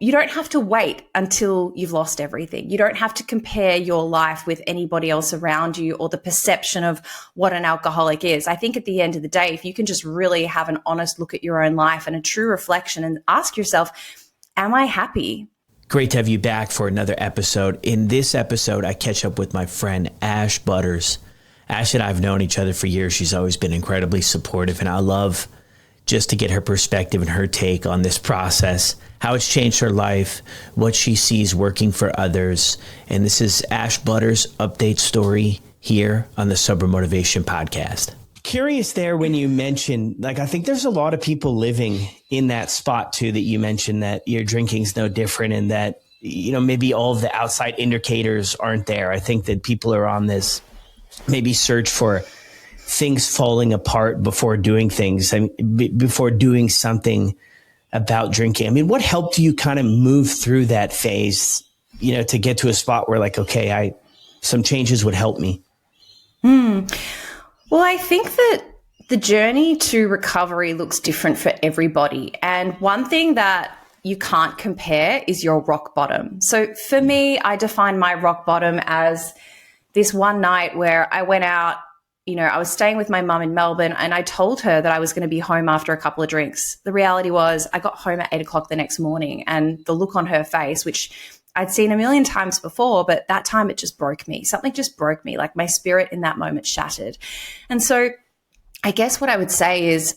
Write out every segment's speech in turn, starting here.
you don't have to wait until you've lost everything. You don't have to compare your life with anybody else around you or the perception of what an alcoholic is. I think at the end of the day, if you can just really have an honest look at your own life and a true reflection and ask yourself, am I happy? Great to have you back for another episode. In this episode, I catch up with my friend Ash Butters. Ash and I have known each other for years. She's always been incredibly supportive, and I love just to get her perspective and her take on this process, how it's changed her life, what she sees working for others. And this is Ash Butters' update story here on the Sober Motivation Podcast. Curious there when you mentioned, I think there's a lot of people living in that spot too, that you mentioned that your drinking's no different and that, maybe all of the outside indicators aren't there. I think that people are on this maybe search for things falling apart before doing things, before doing something about drinking. I mean, what helped you kind of move through that phase, to get to a spot where okay, some changes would help me? Well, I think that the journey to recovery looks different for everybody. And one thing that you can't compare is your rock bottom. So for me, I define my rock bottom as this one night where I went out. I was staying with my mum in Melbourne and I told her that I was going to be home after a couple of drinks. The reality was I got home at 8 o'clock the next morning, and the look on her face, which I'd seen a million times before, but that time it just broke me. Something just broke me, my spirit in that moment shattered. And so I guess what I would say is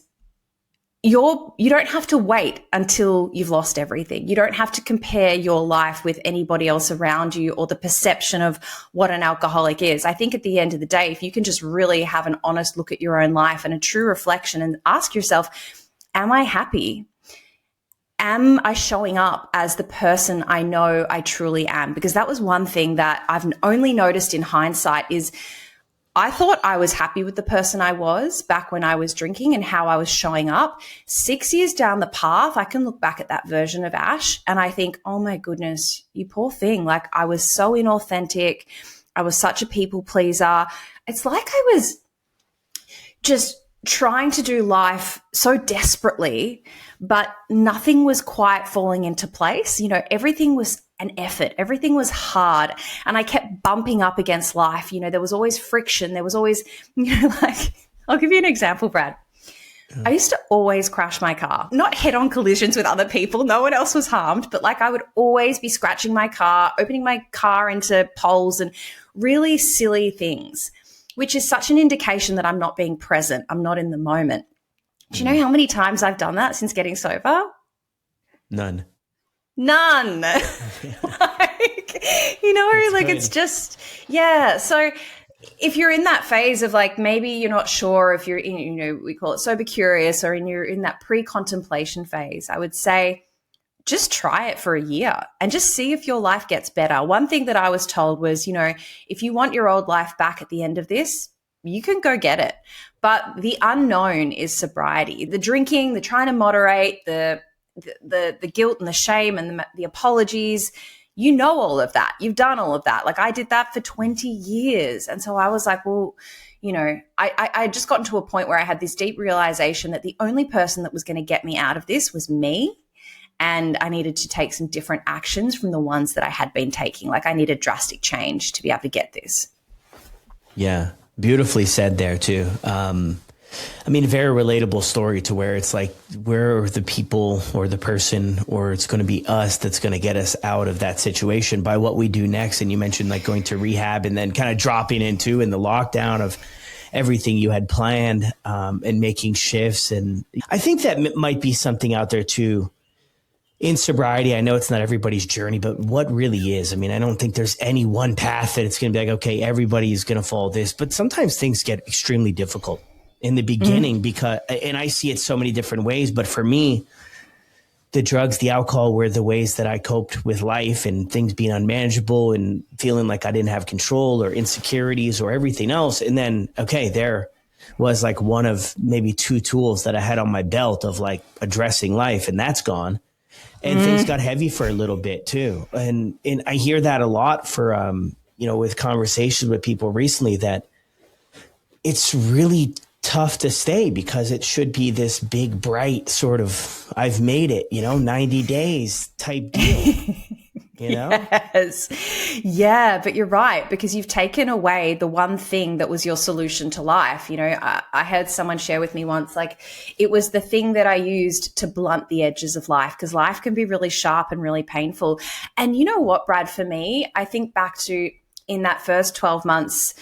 you don't have to wait until you've lost everything. You don't have to compare your life with anybody else around you or the perception of what an alcoholic is. I think at the end of the day, if you can just really have an honest look at your own life and a true reflection and ask yourself, am I happy? Am I showing up as the person I know I truly am? Because that was one thing that I've only noticed in hindsight is I thought I was happy with the person I was back when I was drinking and how I was showing up. 6 years down the path, I can look back at that version of Ash and I think, oh my goodness, you poor thing. I was so inauthentic. I was such a people pleaser. It's like I was just trying to do life so desperately, but nothing was quite falling into place. Everything was an effort. Everything was hard. And I kept bumping up against life. There was always friction. There was always, I'll give you an example, Brad. I used to always crash my car, not head-on collisions with other people. No one else was harmed, but I would always be scratching my car, opening my car into poles and really silly things, which is such an indication that I'm not being present. I'm not in the moment. Do you know how many times I've done that since getting sober? None. It's just, yeah. So if you're in that phase of maybe you're not sure if you're in, we call it sober curious, or you're in that pre-contemplation phase, I would say just try it for a year and just see if your life gets better. One thing that I was told was, if you want your old life back at the end of this, you can go get it. But the unknown is sobriety. The drinking, the trying to moderate, the guilt and the shame and the apologies, all of that. You've done all of that. I did that for 20 years. And so I was like, well, I just gotten to a point where I had this deep realization that the only person that was going to get me out of this was me. And I needed to take some different actions from the ones that I had been taking. I needed drastic change to be able to get this. Yeah. Beautifully said there too. Very relatable story to where it's where are the people or the person, or it's going to be us that's going to get us out of that situation by what we do next. And you mentioned going to rehab and then kind of dropping into in the lockdown of everything you had planned, and making shifts. And I think that might be something out there too in sobriety. I know it's not everybody's journey, but what really is? I don't think there's any one path that it's going to be okay, everybody's going to follow this, but sometimes things get extremely difficult in the beginning because, and I see it so many different ways, but for me, the drugs, the alcohol were the ways that I coped with life and things being unmanageable and feeling like I didn't have control or insecurities or everything else. And then, there was one of maybe two tools that I had on my belt of addressing life, and that's gone. And things got heavy for a little bit too. And I hear that a lot for, with conversations with people recently, that it's really tough to stay because it should be this big, bright sort of, I've made it, 90 days type deal, Yes. Yeah, but you're right, because you've taken away the one thing that was your solution to life. I heard someone share with me once, like, it was the thing that I used to blunt the edges of life, because life can be really sharp and really painful. And you know what, Brad, for me, I think back to in that first 12 months,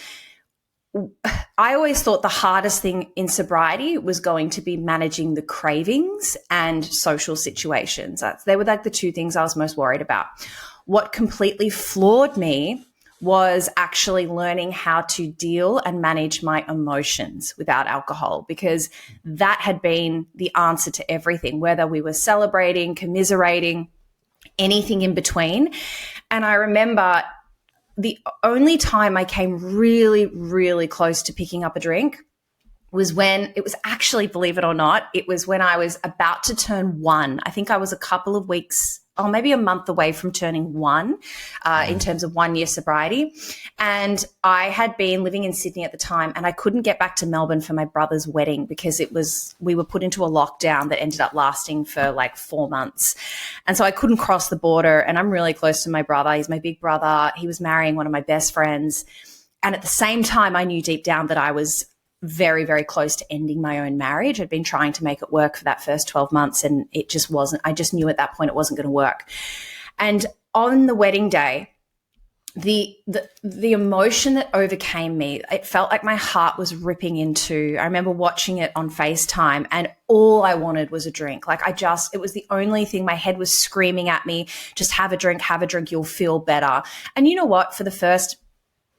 I always thought the hardest thing in sobriety was going to be managing the cravings and social situations. They were like the two things I was most worried about. What completely floored me was actually learning how to deal and manage my emotions without alcohol, because that had been the answer to everything, whether we were celebrating, commiserating, anything in between. And I remember the only time I came really, really close to picking up a drink was when it was actually, believe it or not, it was when I was about to turn 1. I think I was a couple of weeks or maybe a month away from turning 1 in terms of 1 year sobriety. And I had been living in Sydney at the time, and I couldn't get back to Melbourne for my brother's wedding because we were put into a lockdown that ended up lasting for like 4 months. And so I couldn't cross the border, and I'm really close to my brother. He's my big brother. He was marrying one of my best friends. And at the same time, I knew deep down that I was very, very close to ending my own marriage. I'd been trying to make it work for that first 12 months, and it just wasn't. I just knew at that point it wasn't going to work. And on the wedding day, the emotion that overcame me, it felt like my heart was ripping in two. I remember watching it on FaceTime, and all I wanted was a drink. Like, it was the only thing. My head was screaming at me, just have a drink, you'll feel better. And you know what? For the first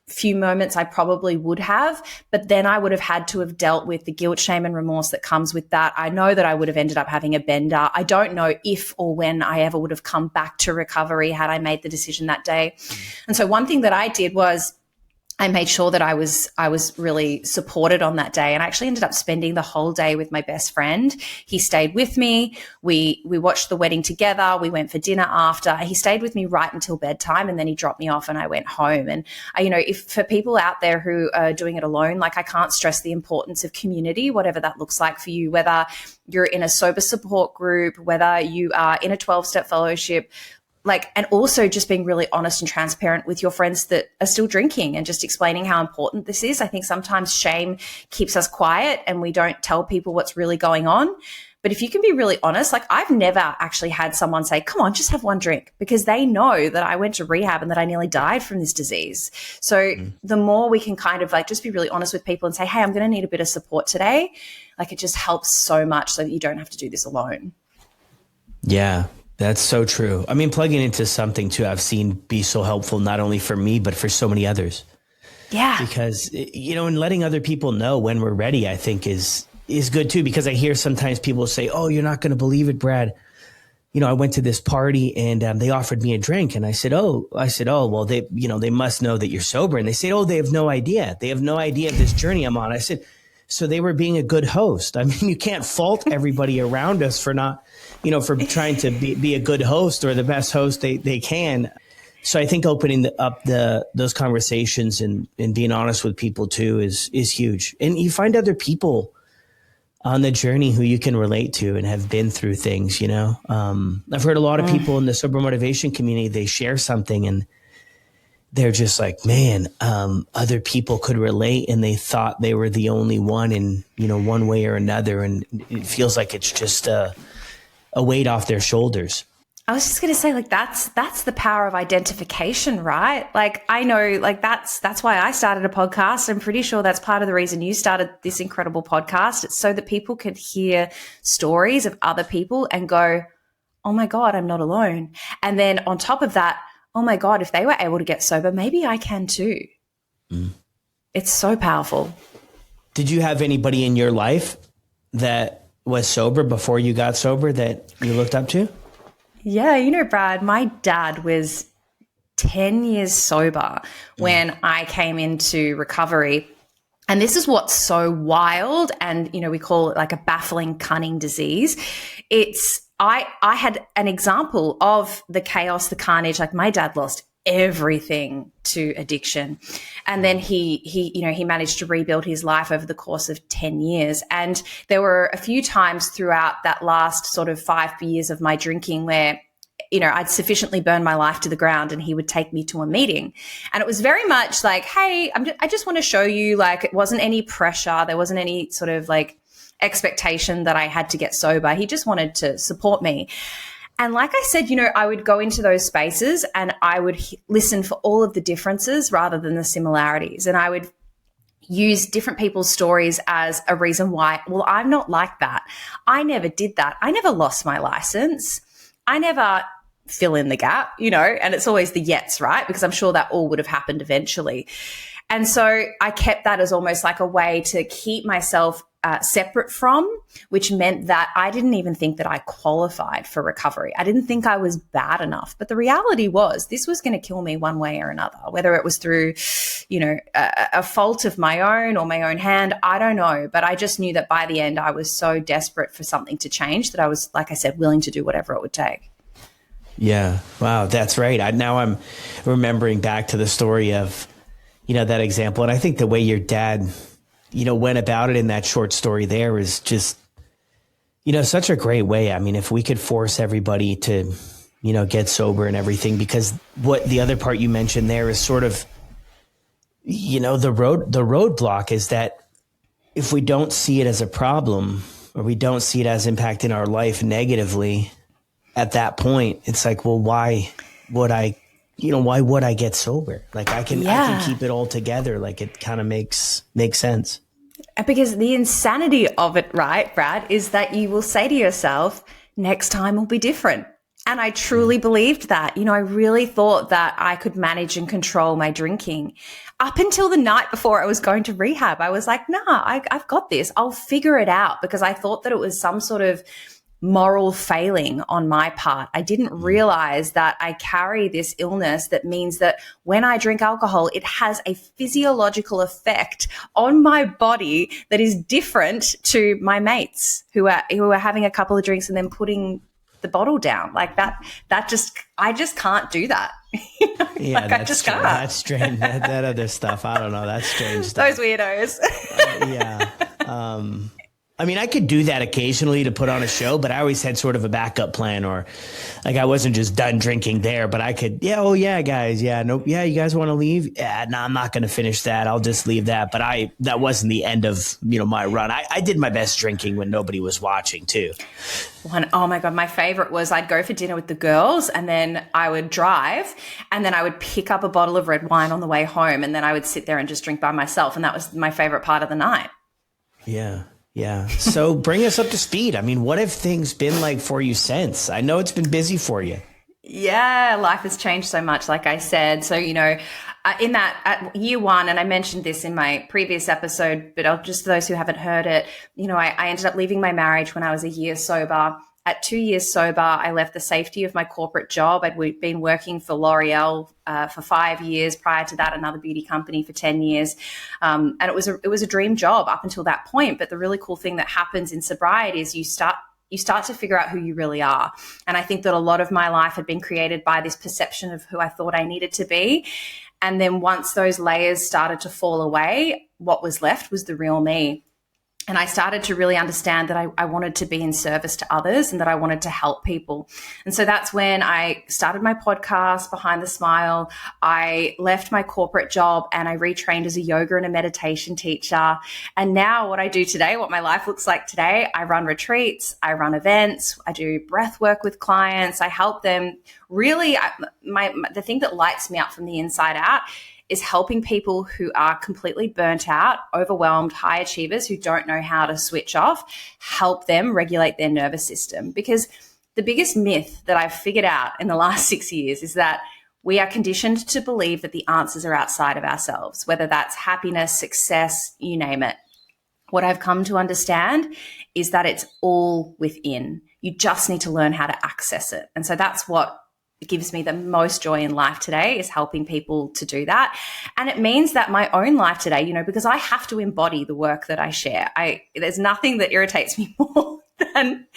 few moments I probably would have, but then I would have had to have dealt with the guilt, shame, and remorse that comes with that. I know that I would have ended up having a bender. I don't know if or when I ever would have come back to recovery had I made the decision that day. And so one thing that I did was I made sure that I was really supported on that day, and I actually ended up spending the whole day with my best friend. He stayed with me. We watched the wedding together. We went for dinner after. He stayed with me right until bedtime, and then he dropped me off and I went home. And if for people out there who are doing it alone, like, I can't stress the importance of community, whatever that looks like for you, whether you're in a sober support group, whether you are in a 12-step fellowship, and also just being really honest and transparent with your friends that are still drinking and just explaining how important this is. I think sometimes shame keeps us quiet and we don't tell people what's really going on. But if you can be really honest, like, I've never actually had someone say, come on, just have one drink, because they know that I went to rehab and that I nearly died from this disease. So the more we can kind of just be really honest with people and say, hey, I'm going to need a bit of support today. It just helps so much so that you don't have to do this alone. Yeah. That's so true. I mean, plugging into something too, I've seen be so helpful, not only for me, but for so many others. Yeah. Because, and letting other people know when we're ready, I think is good too, because I hear sometimes people say, oh, you're not going to believe it, Brad. I went to this party and they offered me a drink. And I said, well, they must know that you're sober. And they said, oh, they have no idea. They have no idea of this journey I'm on. I said, so they were being a good host. I mean, you can't fault everybody around us for not, for trying to be a good host or the best host they can. So I think opening up those conversations and being honest with people too is huge. And you find other people on the journey who you can relate to and have been through things, I've heard a lot of people in the sober motivation community, they share something and they're just like, man, other people could relate and they thought they were the only one in, one way or another. And it feels like it's just a weight off their shoulders. I was just going to say, that's the power of identification, right? I know, that's why I started a podcast. I'm pretty sure that's part of the reason you started this incredible podcast. It's so that people could hear stories of other people and go, oh my God, I'm not alone. And then on top of that, oh my God, if they were able to get sober, maybe I can too. It's so powerful. Did you have anybody in your life that was sober before you got sober that you looked up to? Yeah, Brad, my dad was 10 years sober when I came into recovery. And this is what's so wild, and, we call it like a baffling, cunning disease. I had an example of the chaos, the carnage. Like, my dad lost everything to addiction. And then he managed to rebuild his life over the course of 10 years. And there were a few times throughout that last sort of 5 years of my drinking where, I'd sufficiently burned my life to the ground and he would take me to a meeting. And it was very much like, hey, I just want to show you, like, it wasn't any pressure. There wasn't any sort of like expectation that I had to get sober. He just wanted to support me. And like I said, I would go into those spaces and I would listen for all of the differences rather than the similarities. And I would use different people's stories as a reason why, well, I'm not like that. I never did that. I never lost my license. I never fill in the gap, and it's always the yets, right? Because I'm sure that all would have happened eventually. And so I kept that as almost like a way to keep myself separate from, which meant that I didn't even think that I qualified for recovery. I didn't think I was bad enough. But the reality was this was going to kill me one way or another, whether it was through, a fault of my own or my own hand. I don't know. But I just knew that by the end, I was so desperate for something to change that I was, like I said, willing to do whatever it would take. Yeah. Wow. That's right. Now I'm remembering back to the story of, that example. And I think the way your dad, went about it in that short story there is just, such a great way. I mean, if we could force everybody to, get sober and everything, because what the other part you mentioned there is sort of, the roadblock is that if we don't see it as a problem or we don't see it as impacting our life negatively at that point, it's like, well, why would I get sober? Like I can keep it all together. Like it kind of makes sense. Because the insanity of it, right, Brad, is that you will say to yourself, next time will be different. And I truly believed that. I really thought that I could manage and control my drinking. Up until the night before I was going to rehab, I was like, nah, I've got this. I'll figure it out, because I thought that it was some sort of moral failing on my part. I didn't realize that I carry this illness that means that when I drink alcohol, it has a physiological effect on my body that is different to my mates who are having a couple of drinks and then putting the bottle down. Like I just can't do that. Yeah, I just can't. That's strange. That other stuff, I don't know. That's strange stuff. Those weirdos. Yeah. I mean, I could do that occasionally to put on a show, but I always had sort of a backup plan, or like I wasn't just done drinking there, but I could, guys. Yeah, nope. Yeah, you guys want to leave? Yeah, no, I'm not going to finish that. I'll just leave that. But that wasn't the end of, my run. I did my best drinking when nobody was watching too. Oh my God, my favorite was I'd go for dinner with the girls and then I would drive and then I would pick up a bottle of red wine on the way home and then I would sit there and just drink by myself. And that was my favorite part of the night. Yeah. Yeah. So bring us up to speed. I mean, what have things been like for you since? I know it's been busy for you. Yeah, life has changed so much, like I said. So, in that at year one, and I mentioned this in my previous episode, but just for those who haven't heard it, I ended up leaving my marriage when I was a year sober. At 2 years sober, I left the safety of my corporate job. I'd been working for L'Oreal for 5 years. Prior to that, another beauty company for 10 years. And it was a dream job up until that point. But the really cool thing that happens in sobriety is you start to figure out who you really are. And I think that a lot of my life had been created by this perception of who I thought I needed to be. And then once those layers started to fall away, what was left was the real me. And I started to really understand that I wanted to be in service to others and that I wanted to help people. And so that's when I started my podcast, Behind the Smile. I left my corporate job and I retrained as a yoga and a meditation teacher. And now what I do today, what my life looks like today, I run retreats, I run events, I do breath work with clients. I help them really, the thing that lights me up from the inside out is helping people who are completely burnt out, overwhelmed, high achievers who don't know how to switch off, help them regulate their nervous system. Because the biggest myth that I've figured out in the last 6 years is that we are conditioned to believe that the answers are outside of ourselves, whether that's happiness, success, you name it. What I've come to understand is that it's all within. You just need to learn how to access it. And so that's what gives me the most joy in life today, is helping people to do that. And it means that my own life today, because I have to embody the work that I share. There's nothing that irritates me more than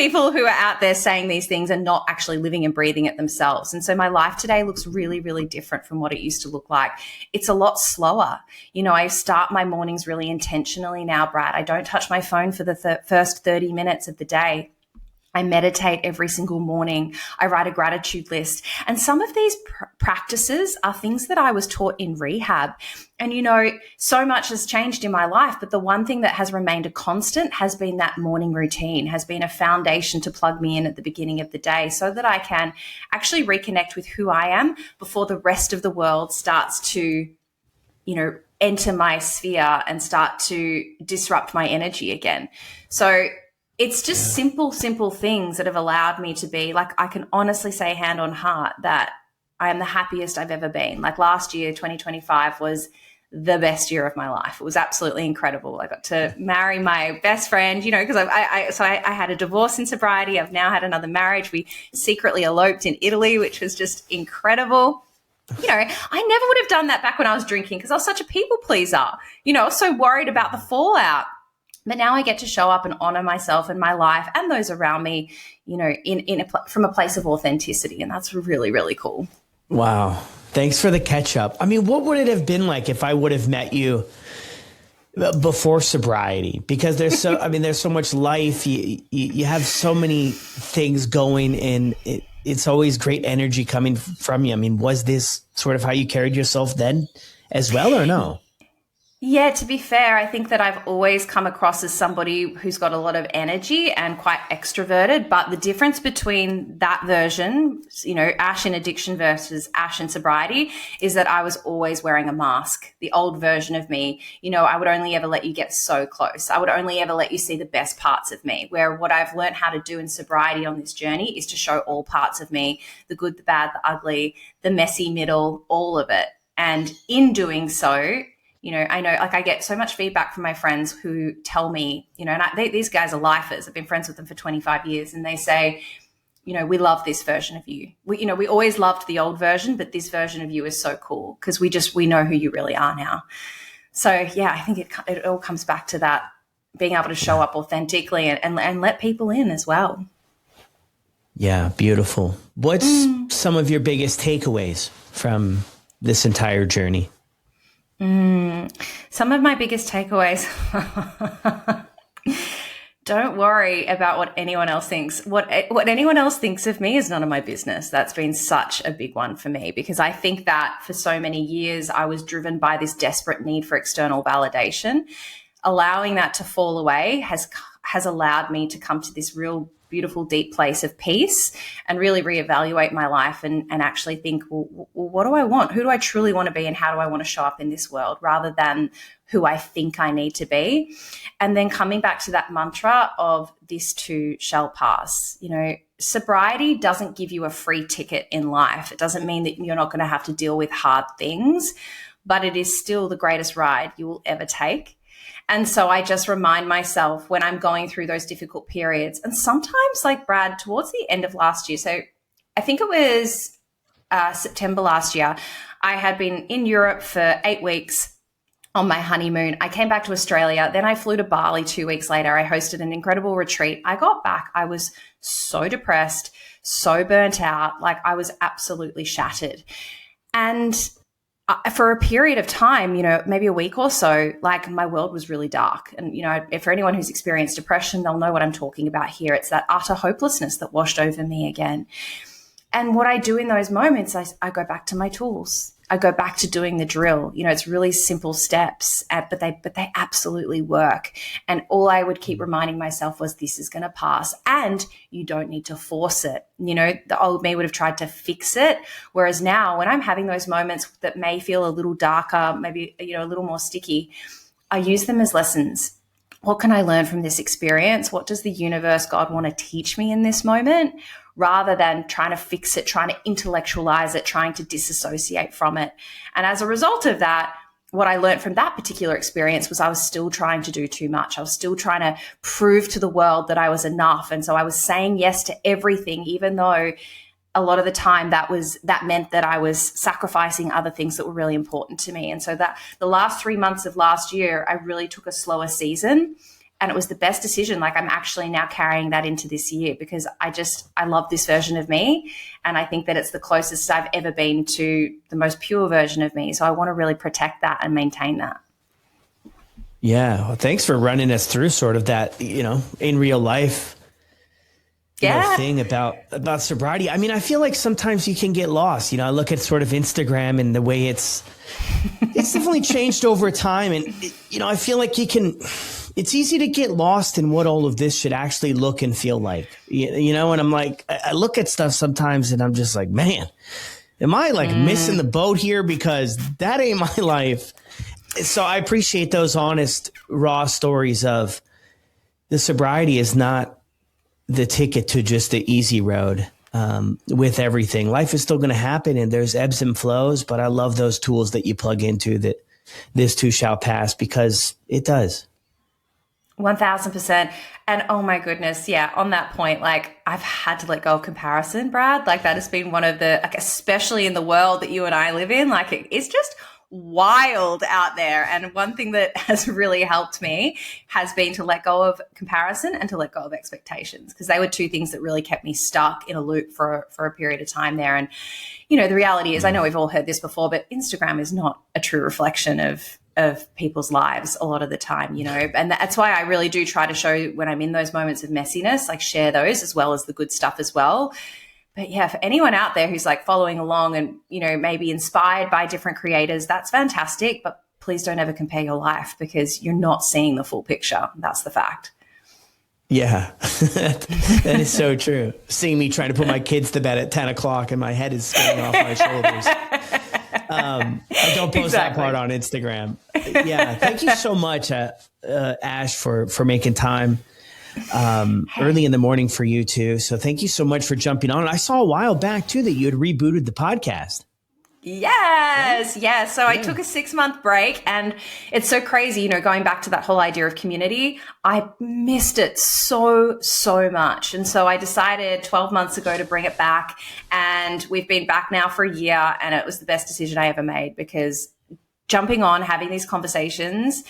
people who are out there saying these things are not actually living and breathing it themselves. And so my life today looks really, really different from what it used to look like. It's a lot slower. You know, I start my mornings really intentionally now, Brad. I don't touch my phone for the first 30 minutes of the day. I meditate every single morning. I write a gratitude list. And some of these practices are things that I was taught in rehab. And, you know, so much has changed in my life, but the one thing that has remained a constant has been that morning routine, has been a foundation to plug me in at the beginning of the day so that I can actually reconnect with who I am before the rest of the world starts to, you know, enter my sphere and start to disrupt my energy again. So it's just simple things that have allowed me to be like, I can honestly say hand on heart that I am the happiest I've ever been. Like last year, 2025 was the best year of my life. It was absolutely incredible. I got to marry my best friend, you know, because I had a divorce in sobriety. I've now had another marriage. We secretly eloped in Italy, which was just incredible. You know, I never would have done that back when I was drinking because I was such a people pleaser. You know, I was so worried about the fallout. But now I get to show up and honor myself and my life and those around me, you know, from a place of authenticity. And that's really, really cool. Wow. Thanks for the catch up. I mean, what would it have been like if I would have met you before sobriety? Because there's so much life. You have so many things going, and it's always great energy coming from you. I mean, was this sort of how you carried yourself then as well, or no? Yeah, to be fair, I think that I've always come across as somebody who's got a lot of energy and quite extroverted. But the difference between that version, you know, Ash in addiction versus Ash in sobriety, is that I was always wearing a mask. The old version of me, you know, I would only ever let you get so close. I would only ever let you see the best parts of me. Where what I've learned how to do in sobriety on this journey is to show all parts of me, the good, the bad, the ugly, the messy middle, all of it. And in doing so, you know, I know, like, I get so much feedback from my friends who tell me, you know, and these guys are lifers. I've been friends with them for 25 years, and they say, you know, we love this version of you. We always loved the old version, but this version of you is so cool because we know who you really are now. So yeah, I think it all comes back to that, being able to show up authentically and let people in as well. Yeah, beautiful. What's some of your biggest takeaways from this entire journey? Some of my biggest takeaways. Don't worry about what anyone else thinks. What anyone else thinks of me is none of my business. That's been such a big one for me because I think that for so many years I was driven by this desperate need for external validation. Allowing that to fall away has allowed me to come to this real beautiful, deep place of peace and really reevaluate my life and actually think, well, what do I want? Who do I truly want to be, and how do I want to show up in this world, rather than who I think I need to be? And then coming back to that mantra of this too shall pass. You know, sobriety doesn't give you a free ticket in life. It doesn't mean that you're not going to have to deal with hard things, but it is still the greatest ride you will ever take. And so I just remind myself when I'm going through those difficult periods, and sometimes, like Brad, towards the end of last year, so I think it was September last year, I had been in Europe for 8 weeks on my honeymoon. I came back to Australia. Then I flew to Bali 2 weeks later. I hosted an incredible retreat. I got back. I was so depressed, so burnt out. Like, I was absolutely shattered. And for a period of time, you know, maybe a week or so, like, my world was really dark. And, you know, for anyone who's experienced depression, they'll know what I'm talking about here. It's that utter hopelessness that washed over me again. And what I do in those moments, I go back to my tools. I go back to doing the drill. You know, it's really simple steps, but they absolutely work. And all I would keep reminding myself was, this is going to pass, and you don't need to force it. You know, the old me would have tried to fix it. Whereas now, when I'm having those moments that may feel a little darker, maybe, you know, a little more sticky, I use them as lessons. What can I learn from this experience? What does the universe, God, want to teach me in this moment? Rather than trying to fix it, trying to intellectualize it, trying to disassociate from it. And as a result of that, what I learned from that particular experience was I was still trying to do too much. I was still trying to prove to the world that I was enough. And so I was saying yes to everything, even though a lot of the time that meant that I was sacrificing other things that were really important to me. And so that the last 3 months of last year, I really took a slower season. And it was the best decision. Like, I'm actually now carrying that into this year because I love this version of me. And I think that it's the closest I've ever been to the most pure version of me. So I want to really protect that and maintain that. Yeah. Well, thanks for running us through sort of that, in real life thing about sobriety. I mean, I feel like sometimes you can get lost. I look at sort of Instagram and the way it's definitely changed over time. And, I feel like it's easy to get lost in what all of this should actually look and feel like, and I'm like, I look at stuff sometimes and I'm just like, man, am I like missing the boat here? Because that ain't my life. So I appreciate those honest, raw stories of the sobriety is not the ticket to just the easy road with everything. Life is still going to happen and there's ebbs and flows, but I love those tools that you plug into that this too shall pass, because it does. 1000%. And oh my goodness. Yeah. On that point, like, I've had to let go of comparison, Brad. Like, that has been one of the, like, especially in the world that you and I live in, like, it's just wild out there. And one thing that has really helped me has been to let go of comparison and to let go of expectations, because they were two things that really kept me stuck in a loop for a period of time there. And, the reality is, I know we've all heard this before, but Instagram is not a true reflection of people's lives a lot of the time, and that's why I really do try to show when I'm in those moments of messiness, like, share those as well as the good stuff as well. But yeah, for anyone out there who's like following along and, maybe inspired by different creators, that's fantastic. But please don't ever compare your life, because you're not seeing the full picture. That's the fact. Yeah, that is so true. Seeing me trying to put my kids to bed at 10 o'clock and my head is spinning off my shoulders. I don't post that part on Instagram. Yeah. Thank you so much, Ash, for making time early in the morning for you too. So thank you so much for jumping on. And I saw a while back too that you had rebooted the podcast. Yes. Yeah. So I took a 6-month break, and it's so crazy, going back to that whole idea of community. I missed it so much. And so I decided 12 months ago to bring it back, and we've been back now for a year, and it was the best decision I ever made, because jumping on, having these conversations,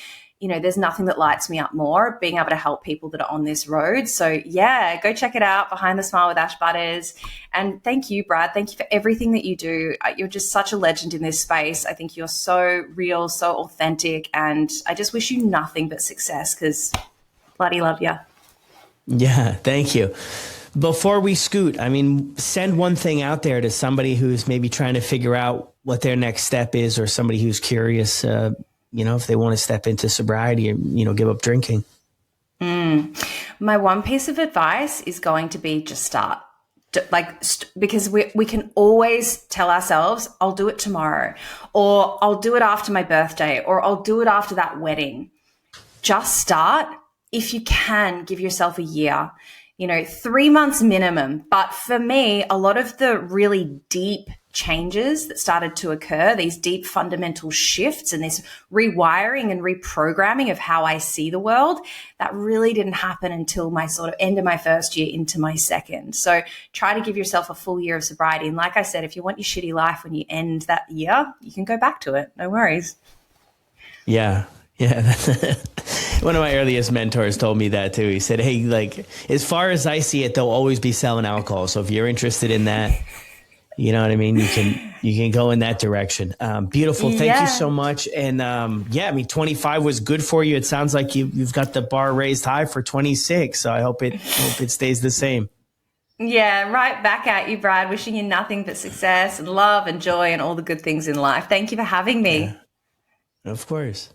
there's nothing that lights me up more, being able to help people that are on this road. So yeah, go check it out, Behind the Smile with Ash Butters. And thank you, Brad. Thank you for everything that you do. You're just such a legend in this space. I think you're so real, so authentic. And I just wish you nothing but success, because bloody love you. Yeah, thank you. Before we scoot, send one thing out there to somebody who's maybe trying to figure out what their next step is, or somebody who's curious, if they want to step into sobriety and, give up drinking. My one piece of advice is going to be just start. Because we can always tell ourselves, I'll do it tomorrow, or I'll do it after my birthday, or I'll do it after that wedding. Just start. If you can, give yourself a year, 3 months minimum. But for me, a lot of the really deep changes that started to occur, these deep fundamental shifts and this rewiring and reprogramming of how I see the world, that really didn't happen until my sort of end of my first year into my second. So try to give yourself a full year of sobriety. And like I said, if you want your shitty life when you end that year, you can go back to it. No worries. Yeah. Yeah. One of my earliest mentors told me that too. He said, hey, like, as far as I see it, they'll always be selling alcohol. So if you're interested in that, you know what I mean? You can go in that direction. Beautiful. Thank you so much. And 25 was good for you. It sounds like you've got the bar raised high for 26. So I hope it stays the same. Yeah, right back at you, Brad. Wishing you nothing but success and love and joy and all the good things in life. Thank you for having me. Yeah, of course.